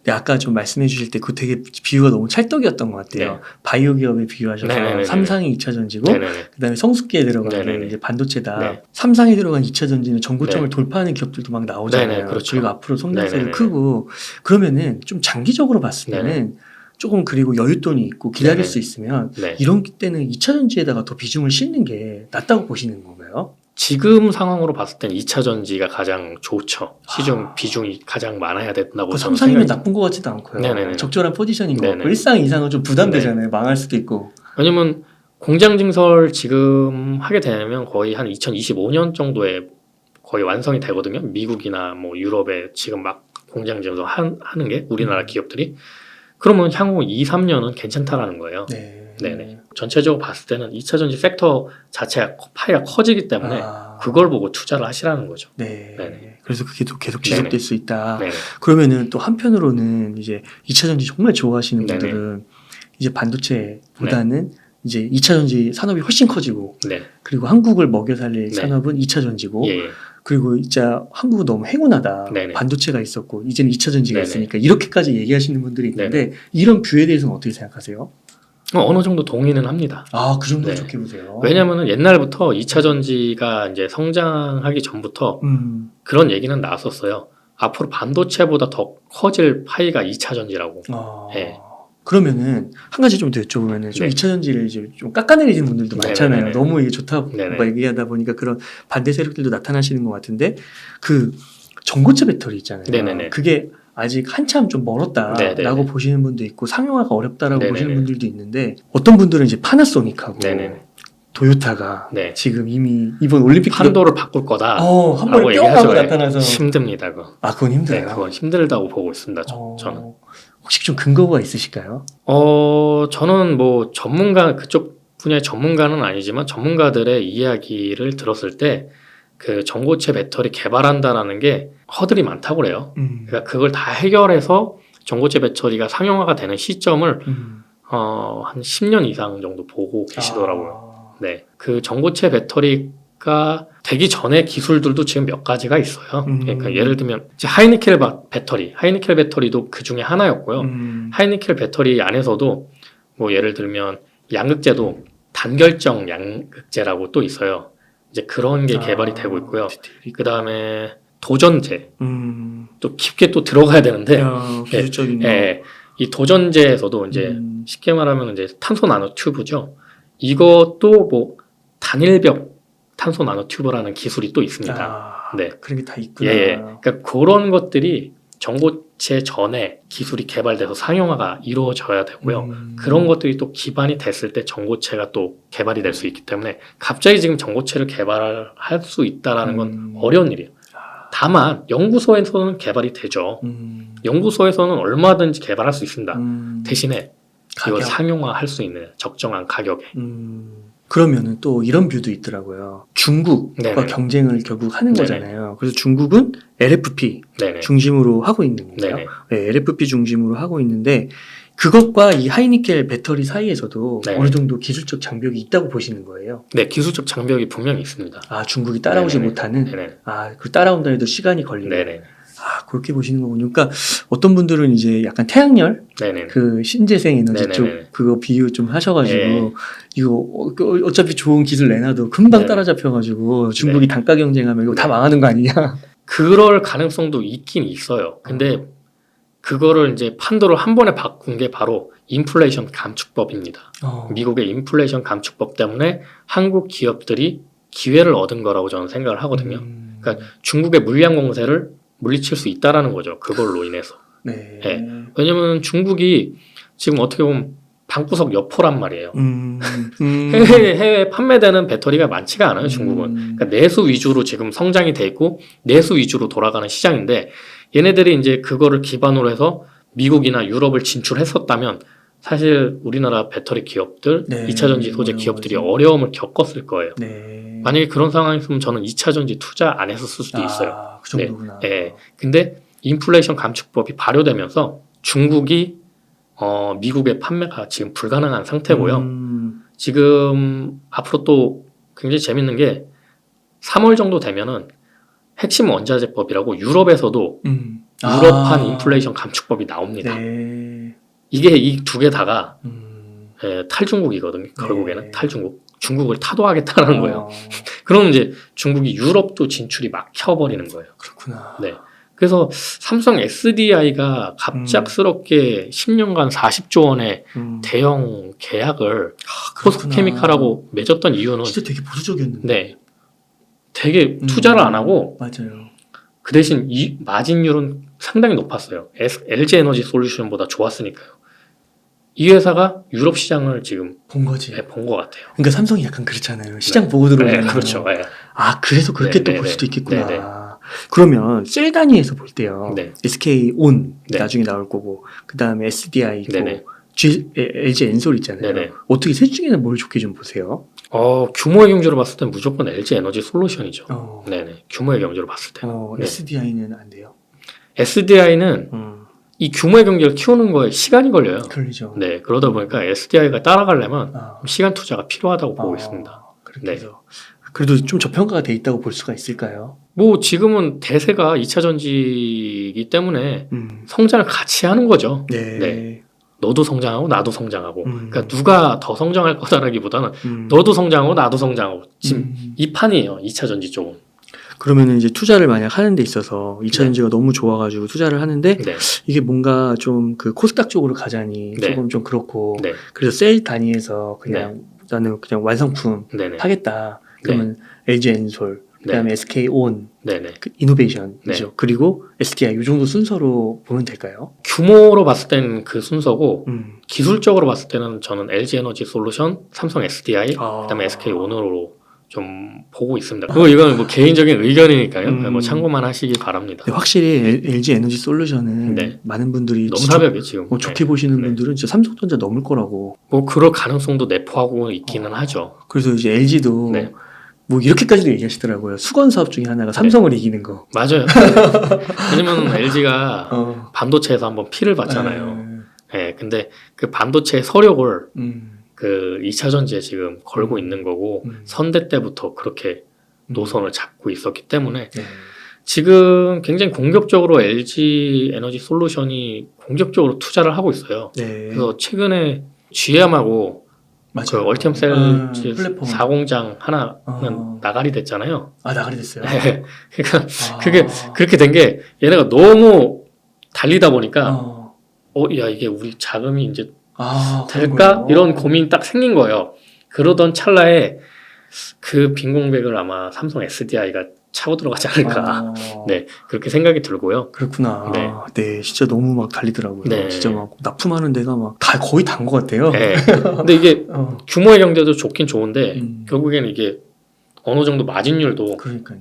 네, 아까 좀 말씀해 주실 때 그 되게 비유가 너무 찰떡이었던 것 같아요. 네. 바이오 기업에 비유하셔서 네네네네. 삼상이 2차 전지고 네네네. 그다음에 성숙기에 들어간 게 네네네. 이제 반도체다. 네. 삼상에 들어간 2차 전지는 전고점을 네. 돌파하는 기업들도 막 나오잖아요. 네네, 그렇죠. 그리고 앞으로 성장세도 네네네. 크고 그러면은 좀 장기적으로 봤을 때는 네네. 조금 그리고 여윳돈이 있고 기다릴 네네. 수 있으면 네. 이런 때는 2차 전지에다가 더 비중을 싣는 게 낫다고 보시는 건가요? 지금 상황으로 봤을 땐 2차 전지가 가장 좋죠. 시중 비중이 가장 많아야 된다고 그 저는 삼상이면 생각이. 나쁜 것 같지도 않고요. 네네네. 적절한 포지션인 것 같고 네네. 일상 이상은 좀 부담되잖아요. 망할 수도 있고. 왜냐면 공장 증설 지금 하게 되면 거의 한 2025년 정도에 거의 완성이 되거든요. 미국이나 뭐 유럽에 지금 막 공장 증설 하는 게 우리나라 기업들이. 그러면 향후 2, 3년은 괜찮다라는 거예요. 네. 네네. 전체적으로 봤을 때는 2차 전지 섹터 자체가 파이가 커지기 때문에 아. 그걸 보고 투자를 하시라는 거죠. 네. 네네. 그래서 그게 또 계속 네네. 지속될 수 있다. 네네. 그러면은 또 한편으로는 이제 2차 전지 정말 좋아하시는 네네. 분들은 이제 반도체보다는 이제 2차 전지 산업이 훨씬 커지고 네. 그리고 한국을 먹여 살릴 네. 산업은 2차 전지고 예. 그리고 진짜 한국은 너무 행운하다. 네네. 반도체가 있었고 이제는 2차 전지가 네네. 있으니까 이렇게까지 얘기하시는 분들이 있는데 이런 뷰에 대해서는 어떻게 생각하세요? 어느 정도 동의는 합니다. 아, 그 정도로 네. 좋게 보세요. 왜냐면은 옛날부터 2차 전지가 이제 성장하기 전부터 그런 얘기는 나왔었어요. 앞으로 반도체보다 더 커질 파이가 2차 전지라고. 네. 그러면은 한 가지 좀 더 여쭤보면은 좀 네. 2차 전지를 이제 좀 깎아내리는 분들도 많잖아요. 네네네네. 너무 이게 좋다고 네네. 얘기하다 보니까 그런 반대 세력들도 나타나시는 것 같은데 그 전고체 배터리 있잖아요. 네네네. 그게 아직 한참 좀 멀었다라고 네네네. 보시는 분도 있고 상용화가 어렵다라고 네네네. 보시는 분들도 있는데 어떤 분들은 이제 파나소닉하고 네네네. 도요타가 네. 지금 이미 이번 올림픽 판도를 바꿀 거다. 한 번에 뿅 얘기하죠. 하고 나타나서 힘듭니다. 그거. 아, 그건 힘들어요. 네, 그건 힘들다고 보고 있습니다. 저는. 혹시 좀 근거가 있으실까요? 저는 뭐 그쪽 분야의 전문가는 아니지만 전문가들의 이야기를 들었을 때 그 전고체 배터리 개발한다라는 게 허들이 많다고 그래요. 그러니까 그걸 다 해결해서 전고체 배터리가 상용화가 되는 시점을 한 10년 이상 정도 보고 계시더라고요. 네. 그 전고체 배터리가 되기 전에 기술들도 지금 몇 가지가 있어요. 그러니까 예를 들면 이제 하이니켈 배터리도 그 중에 하나였고요. 하이니켈 배터리 안에서도 뭐 예를 들면 양극재도 단결정 양극재라고 또 있어요. 이제 그런 게 개발이 되고 있고요. 그 다음에 도전재 또 깊게 또 들어가야 되는데 기술적인 이 도전재에서도 이제 쉽게 말하면 이제 탄소 나노 튜브죠. 이것도 뭐 단일벽 탄소 나노 튜브라는 기술이 또 있습니다. 네, 그런 게 다 있구나. 예. 그러니까 그런 것들이 전고체 전에 기술이 개발돼서 상용화가 이루어져야 되고요. 그런 것들이 또 기반이 됐을 때 전고체가 또 개발이 될 수 있기 때문에 갑자기 지금 전고체를 개발할 수 있다라는 건 어려운 일이에요. 다만 연구소에서는 개발이 되죠. 연구소에서는 얼마든지 개발할 수 있습니다. 대신에 이걸 상용화할 수 있는 적정한 가격에. 그러면은 또 이런 뷰도 있더라고요. 중국과 네네. 경쟁을 결국 하는 네네. 거잖아요. 그래서 중국은 LFP 네네. 중심으로 하고 있는 거예요. 네네. 네, LFP 중심으로 하고 있는데 그것과 이 하이니켈 배터리 사이에서도 네네. 어느 정도 기술적 장벽이 있다고 보시는 거예요. 네, 기술적 장벽이 분명히 있습니다. 아, 중국이 따라오지 네네네. 못하는. 네네. 그 따라온다 해도 시간이 걸리는. 네네. 그렇게 보시는 거군요. 그러니까 어떤 분들은 이제 약간 태양열, 네네. 그 신재생 에너지 네네네. 쪽 그거 비유 좀 하셔가지고 네. 이거 어차피 좋은 기술 내놔도 금방 네네. 따라잡혀가지고 중국이 네. 단가 경쟁하면 이거 다 네. 망하는 거 아니냐? 그럴 가능성도 있긴 있어요. 근데 그거를 이제 판도를 한 번에 바꾼 게 바로 인플레이션 감축법입니다. 미국의 인플레이션 감축법 때문에 한국 기업들이 기회를 얻은 거라고 저는 생각을 하거든요. 그러니까 중국의 물량 공세를 물리칠 수 있다라는 거죠. 그걸로 인해서. 네. 네. 왜냐면 중국이 지금 어떻게 보면 방구석 여포란 말이에요. 해외에 판매되는 배터리가 많지가 않아요. 중국은. 그러니까 내수 위주로 지금 성장이 돼 있고 내수 위주로 돌아가는 시장인데 얘네들이 이제 그거를 기반으로 해서 미국이나 유럽을 진출했었다면 사실 우리나라 배터리 기업들, 네. 2차 전지 소재 기업들이 어려움을 겪었을 거예요. 네. 만약에 그런 상황이었으면 저는 2차 전지 투자 안 했었을 수도 있어요. 그 정도구나. 네. 근데 인플레이션 감축법이 발효되면서 중국이 미국의 판매가 지금 불가능한 상태고요. 지금 앞으로 또 굉장히 재밌는 게 3월 정도 되면은 핵심 원자재법이라고 유럽에서도 유럽판 인플레이션 감축법이 나옵니다. 네. 이게 이 두 개 다가 음. 탈중국이거든요. 결국에는 네. 탈중국. 중국을 타도하겠다는 거예요. 어, 그러면 이제 중국이 유럽도 진출이 막혀버리는 거예요. 그렇구나. 네. 그래서 삼성 SDI가 갑작스럽게 10년간 40조 원의 음. 대형 계약을 그렇구나. 포스케미칼하고 맺었던 이유는 진짜 되게 보수적이었는데. 네. 되게 투자를 안 하고 맞아요. 그 대신 이 마진율은 상당히 높았어요. LG 에너지 솔루션보다 좋았으니까요. 이 회사가 유럽 시장을 지금 본 거지. 본 것 같아요. 그러니까 삼성이 약간 그렇잖아요. 시장 보고 들어오잖아요. 네, 그렇죠. 네. 아, 그래서 그렇게 네, 또 네, 볼 네. 수도 있겠구나. 네, 네. 그러면 셀 단위에서 볼 때요. 네. SK 온 네. 나중에 나올 거고, 그 다음에 SDI 있고, 네, 네. LG 엔솔 있잖아요. 네, 네. 어떻게 셋 중에는 뭘 좋게 좀 보세요? 규모의 경제로 봤을 땐 무조건 LG 에너지 솔루션이죠. 어, 네네. 규모의 경제로 봤을 때. 네. SDI는 안 돼요. SDI는 이 규모의 경제를 키우는 거에 시간이 걸려요. 그러죠. 네. 그러다 보니까 SDI가 따라가려면 아, 시간 투자가 필요하다고 보고 있습니다. 그렇게 네. 해서. 그래도 좀 저평가가 돼 있다고 볼 수가 있을까요? 뭐 지금은 대세가 2차 전지이기 때문에 음. 성장을 같이 하는 거죠. 네. 네. 너도 성장하고 나도 성장하고. 음. 그러니까 누가 더 성장할 거다라기보다는 음. 너도 성장하고 나도 성장하고. 지금 음. 이 판이에요. 2차 전지 쪽은. 그러면 이제 투자를 만약 하는 데 있어서 2차 네. 전지가 너무 좋아가지고 투자를 하는데 네. 이게 뭔가 좀 그 코스닥 쪽으로 가자니 네. 조금 좀 그렇고 네. 그래서 셀 단위에서 그냥 나는 그냥 완성품 네네. 하겠다. 그러면 LG 엔솔, 그다음에 SK 온, 네네. 그 이노베이션이죠. 네. 그리고 SDI 이 정도 순서로 보면 될까요? 규모로 봤을 때는 그 순서고 기술적으로 봤을 때는 저는 LG 에너지 솔루션, 삼성 SDI, 그다음에 SK 온으로 좀 보고 있습니다. 그리고 이건 뭐 개인적인 의견이니까요. 뭐 참고만 하시기 바랍니다. 네, 확실히 LG 에너지 솔루션은 네. 많은 분들이 넘사벽이 지금. 좋게 네. 보시는 네. 분들은 진짜 삼성전자 넘을 거라고. 뭐 그럴 가능성도 내포하고 있기는 하죠. 그래서 이제 LG도 네. 뭐 이렇게까지도 얘기하시더라고요. 수건 사업 중에 하나가 삼성을 이기는 거. 맞아요. 왜냐면 LG가 반도체에서 한번 피를 봤잖아요. 네, 근데 그 반도체 서력을 그 2차 전지에 지금 걸고 있는 거고 선대 때부터 그렇게 노선을 잡고 있었기 때문에 네. 지금 굉장히 공격적으로 LG 에너지 솔루션이 공격적으로 투자를 하고 있어요. 네. 그래서 최근에 GM하고 그 얼티엄 셀즈 플랫폼. 4공장 하나는 나가리 됐잖아요. 아, 나가리 됐어요. 네. 그러니까 그게 그렇게 된 게 얘네가 너무 달리다 보니까 야 이게 우리 자금이 이제 될까? 이런 고민이 딱 생긴 거예요. 그러던 찰나에 그 빈 공백을 아마 삼성 SDI가 차고 들어가지 않을까. 네, 그렇게 생각이 들고요. 그렇구나. 네. 네, 진짜 너무 막 달리더라고요. 네. 진짜 막 납품하는 데가 막 다 거의 단 것 같아요. 네. 근데 이게 규모의 경제도 좋긴 좋은데 결국에는 이게 어느 정도 마진율도 그러니까요.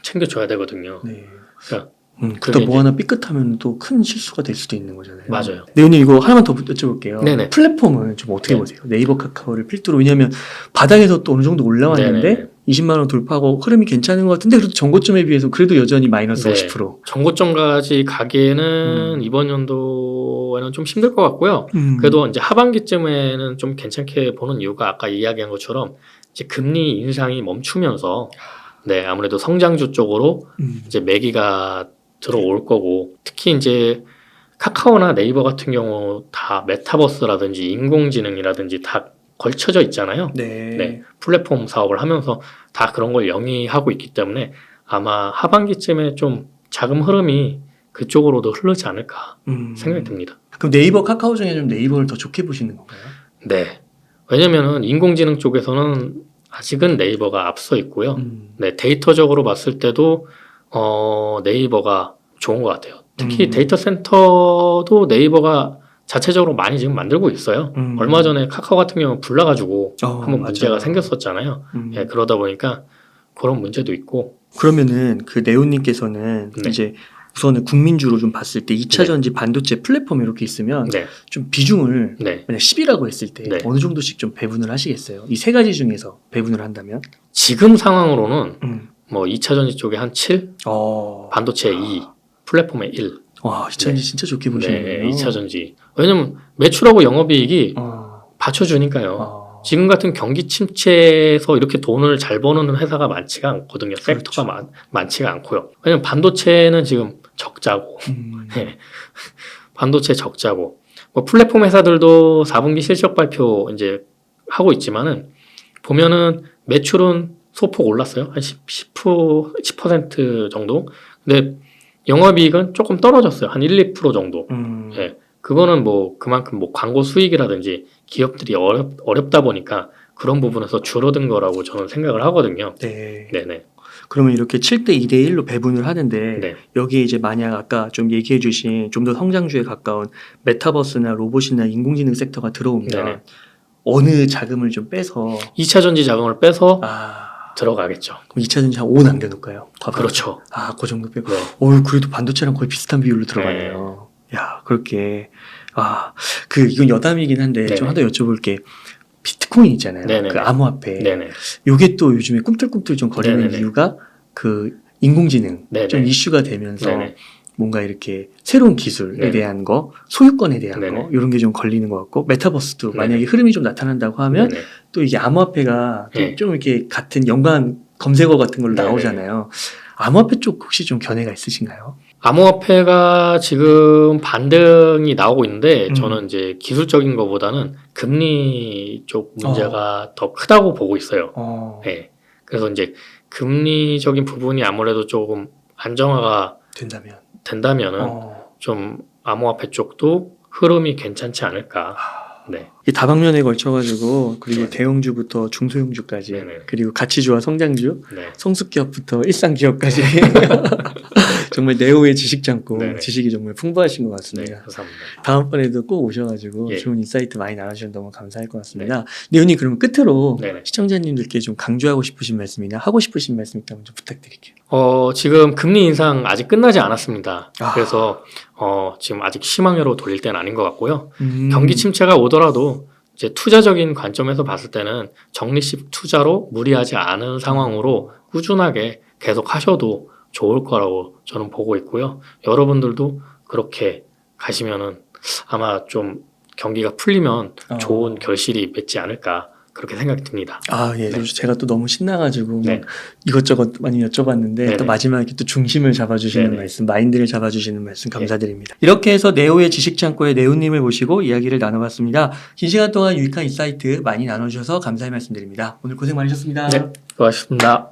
챙겨줘야 되거든요. 네. 그러니까 그러다 뭐 하나 삐끗하면 또 큰 실수가 될 수도 있는 거잖아요. 맞아요. 네오님 이거 하나만 더 여쭤볼게요. 네네. 플랫폼은 좀 어떻게 네. 보세요? 네이버 카카오를 필두로. 왜냐하면 바닥에서 또 어느 정도 올라왔는데 네네. 20만 원 돌파하고 흐름이 괜찮은 것 같은데 그래도 전고점에 비해서 그래도 여전히 마이너스 네. 50%. 전고점까지 가기에는 이번 연도에는 좀 힘들 것 같고요. 그래도 이제 하반기쯤에는 좀 괜찮게 보는 이유가 아까 이야기한 것처럼 이제 금리 인상이 멈추면서 네, 아무래도 성장주 쪽으로 이제 매기가 들어올 거고 특히 이제 카카오나 네이버 같은 경우 다 메타버스라든지 인공지능이라든지 다 걸쳐져 있잖아요. 네. 네, 플랫폼 사업을 하면서 다 그런 걸 영위하고 있기 때문에 아마 하반기쯤에 좀 자금 흐름이 그쪽으로도 흐르지 않을까 생각이 듭니다. 그럼 네이버 카카오 중에 좀 네이버를 더 좋게 보시는 건가요? 네, 왜냐면은 인공지능 쪽에서는 아직은 네이버가 앞서 있고요. 네, 데이터적으로 봤을 때도 네이버가 좋은 것 같아요. 특히 데이터 센터도 네이버가 자체적으로 많이 지금 만들고 있어요. 얼마 전에 카카오 같은 경우는 불나가지고 한번 문제가 맞아요. 생겼었잖아요. 네, 그러다 보니까 그런 문제도 있고. 그러면은 그 네오님께서는 네. 이제 우선은 국민주로 좀 봤을 때 2차 네. 전지 반도체 플랫폼 이렇게 있으면 네, 좀 비중을 네. 만약 10이라고 했을 때 네. 어느 정도씩 좀 배분을 하시겠어요? 이 세 가지 중에서 배분을 한다면? 지금 상황으로는 뭐 2차 전지 쪽에 한 7, 반도체 2, 플랫폼에 1. 와, 2차 전지 진짜 좋게 보시네요. 네, 2차 전지. 왜냐면 매출하고 영업이익이 받쳐주니까요. 지금 같은 경기 침체에서 이렇게 돈을 잘 버는 회사가 많지가 않거든요. 섹터가 그렇죠. 많지가 않고요. 왜냐면 반도체는 지금 적자고, 네. 반도체 적자고, 뭐 플랫폼 회사들도 4분기 실적 발표 이제 하고 있지만은 보면은 매출은 소폭 올랐어요. 한 10% 정도. 근데 영업이익은 조금 떨어졌어요. 한 1, 2% 정도. 예. 그거는 뭐 그만큼 뭐 광고 수익이라든지 기업들이 어렵다 보니까 그런 부분에서 줄어든 거라고 저는 생각을 하거든요. 네. 네네. 그러면 이렇게 7대 2대 1로 배분을 하는데 네. 여기에 이제 만약 아까 좀 얘기해 주신 좀 더 성장주에 가까운 메타버스나 로봇이나 인공지능 섹터가 들어오면 네네. 어느 자금을 좀 빼서 2차 전지 자금을 빼서 아 들어가겠죠. 그럼 2차 전지 한 5 남겨놓을까요? 그렇죠. 그 정도 빼고 네. 그래도 반도체랑 거의 비슷한 비율로 들어가네요. 야 그렇게 이건 여담이긴 한데 네네. 좀 하나 여쭤볼게. 비트코인 있잖아요. 네네네. 그 암호화폐. 네네. 요게 또 요즘에 꿈틀꿈틀 좀 거리는 네네네. 이유가 그 인공지능 네네. 좀 이슈가 되면서 네네. 뭔가 이렇게 새로운 기술에 네네. 대한 거, 소유권에 대한 네네. 거 이런 게 좀 걸리는 것 같고 메타버스도 네네. 만약에 흐름이 좀 나타난다고 하면 네네. 또 이게 암호화폐가 네. 좀 이렇게 같은 연관 검색어 같은 걸로 네네. 나오잖아요. 암호화폐 쪽 혹시 좀 견해가 있으신가요? 암호화폐가 지금 반등이 나오고 있는데 저는 음. 이제 기술적인 것보다는 금리 쪽 문제가 더 크다고 보고 있어요. 네. 그래서 이제 금리적인 부분이 아무래도 조금 안정화가 된다면은 좀 암호화폐 쪽도 흐름이 괜찮지 않을까. 네. 이 다방면에 걸쳐가지고 그리고 네네. 대형주부터 중소형주까지 네네. 그리고 가치주와 성장주, 네. 성수기업부터 일상기업까지 정말 네오의 지식창고 네네. 지식이 정말 풍부하신 것 네. 같습니다. 감사합니다. 다음번에도 꼭 오셔가지고 예. 좋은 인사이트 많이 나눠주셔서 너무 감사할 것 같습니다. 네오님 그럼 끝으로 네네. 시청자님들께 좀 강조하고 싶으신 말씀이나 하고 싶으신 말씀 있다면 좀 부탁드릴게요. 지금 금리 인상 아직 끝나지 않았습니다. 아. 그래서 지금 아직 희망으로 돌릴 때는 아닌 것 같고요. 음. 경기 침체가 오더라도 이제 투자적인 관점에서 봤을 때는 적립식 투자로 무리하지 않은 상황으로 꾸준하게 계속 하셔도 좋을 거라고 저는 보고 있고요. 여러분들도 그렇게 가시면은 아마 좀 경기가 풀리면 좋은 결실이 맺지 않을까 그렇게 생각이 듭니다. 예. 네. 제가 또 너무 신나가지고 네. 이것저것 많이 여쭤봤는데 네네. 또 마지막에 또 중심을 잡아주시는 네네. 말씀, 마인드를 잡아주시는 말씀 감사드립니다. 이렇게 해서 네오의 지식창고의 네오님을 모시고 이야기를 나눠봤습니다. 긴 시간 동안 유익한 인사이트 많이 나눠주셔서 감사의 말씀드립니다. 오늘 고생 많으셨습니다. 네, 수고하셨습니다.